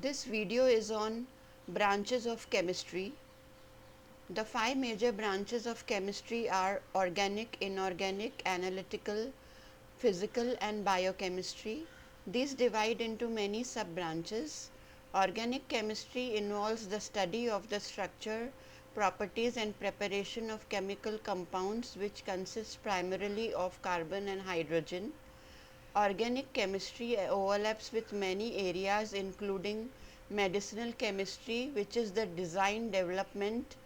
This video is on branches of chemistry. The five major branches of chemistry are organic, inorganic, analytical, physical and biochemistry. These divide into many sub-branches. Organic chemistry involves the study of the structure, properties and preparation of chemical compounds which consist primarily of carbon and hydrogen. Organic chemistry overlaps with many areas including medicinal chemistry, which is the design, development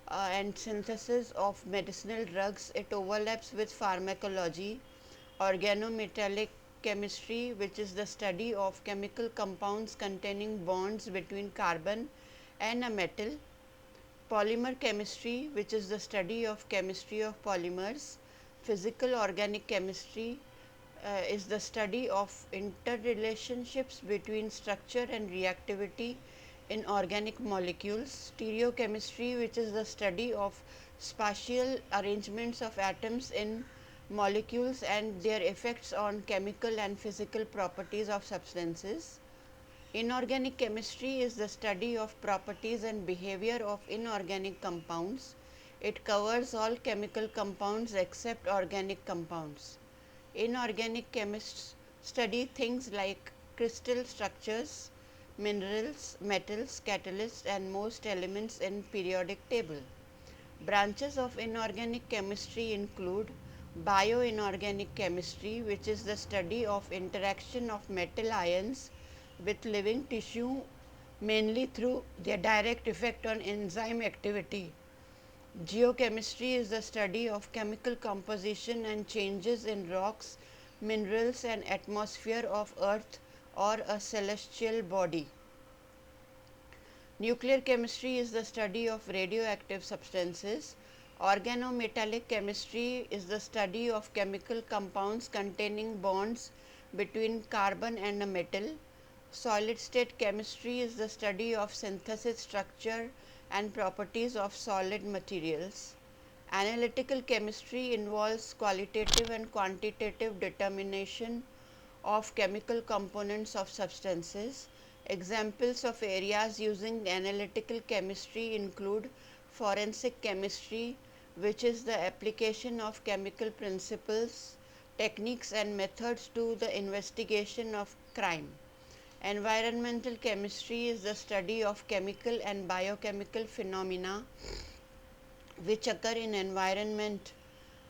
and synthesis of medicinal drugs. It overlaps with pharmacology. Organometallic chemistry, which is the study of chemical compounds containing bonds between carbon and a metal. Polymer chemistry, which is the study of chemistry of polymers. Physical organic chemistry is the study of interrelationships between structure and reactivity in organic molecules. Stereochemistry, which is the study of spatial arrangements of atoms in molecules and their effects on chemical and physical properties of substances. Inorganic chemistry is the study of properties and behavior of inorganic compounds. It covers all chemical compounds except organic compounds. Inorganic chemists study things like crystal structures, minerals, metals, catalysts and most elements in periodic table. Branches of inorganic chemistry include bioinorganic chemistry, which is the study of interaction of metal ions with living tissue mainly through their direct effect on enzyme activity. Geochemistry is the study of chemical composition and changes in rocks, minerals and atmosphere of earth or a celestial body. Nuclear chemistry is the study of radioactive substances. Organometallic chemistry is the study of chemical compounds containing bonds between carbon and a metal. Solid state chemistry is the study of synthesis, structure and properties of solid materials. Analytical chemistry involves qualitative and quantitative determination of chemical components of substances. Examples of areas using analytical chemistry include forensic chemistry, which is the application of chemical principles, techniques and methods to the investigation of crime. Environmental chemistry is the study of chemical and biochemical phenomena which occur in environment.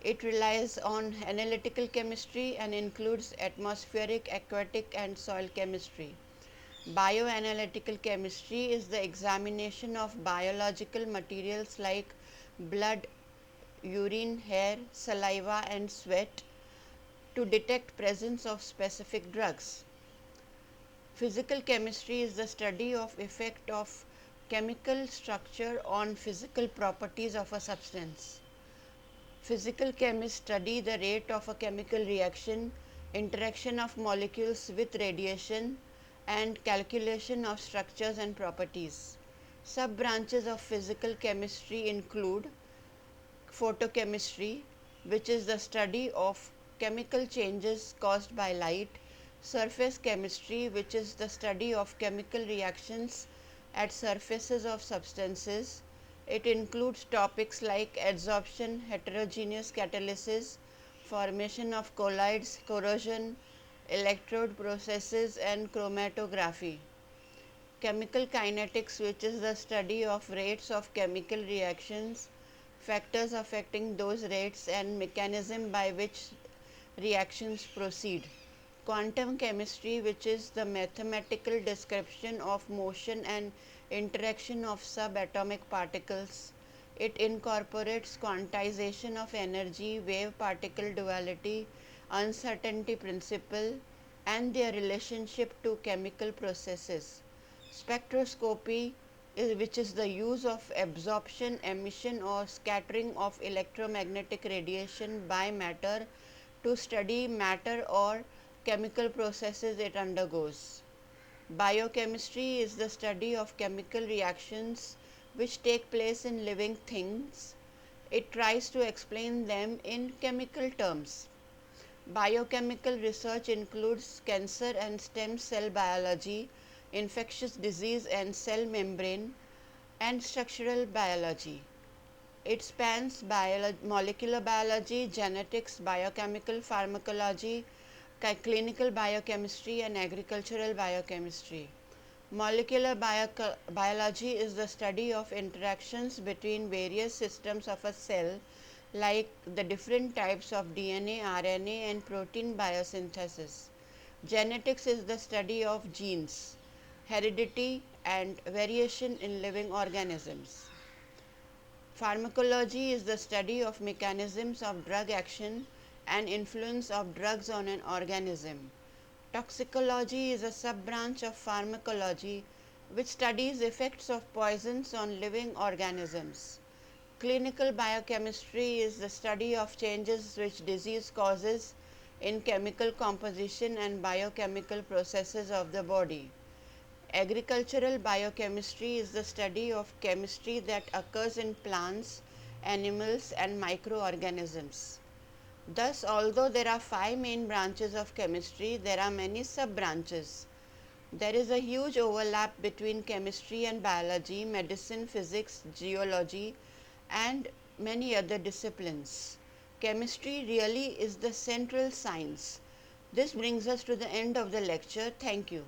It relies on analytical chemistry and includes atmospheric, aquatic and soil chemistry. Bioanalytical chemistry is the examination of biological materials like blood, urine, hair, saliva and sweat to detect presence of specific drugs. Physical chemistry is the study of effect of chemical structure on physical properties of a substance. Physical chemists study the rate of a chemical reaction, interaction of molecules with radiation and calculation of structures and properties. Sub-branches of physical chemistry include photochemistry, which is the study of chemical changes caused by light. Surface chemistry, which is the study of chemical reactions at surfaces of substances. It includes topics like adsorption, heterogeneous catalysis, formation of colloids, corrosion, electrode processes and chromatography. Chemical kinetics, which is the study of rates of chemical reactions, factors affecting those rates and mechanism by which reactions proceed. Quantum chemistry, which is the mathematical description of motion and interaction of subatomic particles. It incorporates quantization of energy, wave particle duality, uncertainty principle and their relationship to chemical processes. Spectroscopy, which is the use of absorption, emission or scattering of electromagnetic radiation by matter to study matter or chemical processes it undergoes. Biochemistry is the study of chemical reactions which take place in living things. It tries to explain them in chemical terms. Biochemical research includes cancer and stem cell biology, infectious disease and cell membrane, and structural biology. It spans molecular biology, genetics, biochemical pharmacology, clinical biochemistry, and agricultural biochemistry. Molecular biology is the study of interactions between various systems of a cell, like the different types of DNA, RNA, and protein biosynthesis. Genetics is the study of genes, heredity, and variation in living organisms. Pharmacology is the study of mechanisms of drug action and influence of drugs on an organism. Toxicology is a sub-branch of pharmacology which studies effects of poisons on living organisms. Clinical biochemistry is the study of changes which disease causes in chemical composition and biochemical processes of the body. Agricultural biochemistry is the study of chemistry that occurs in plants, animals, and microorganisms. Thus, although there are 5 main branches of chemistry, there are many sub-branches. There is a huge overlap between chemistry and biology, medicine, physics, geology, and many other disciplines. Chemistry really is the central science. This brings us to the end of the lecture. Thank you.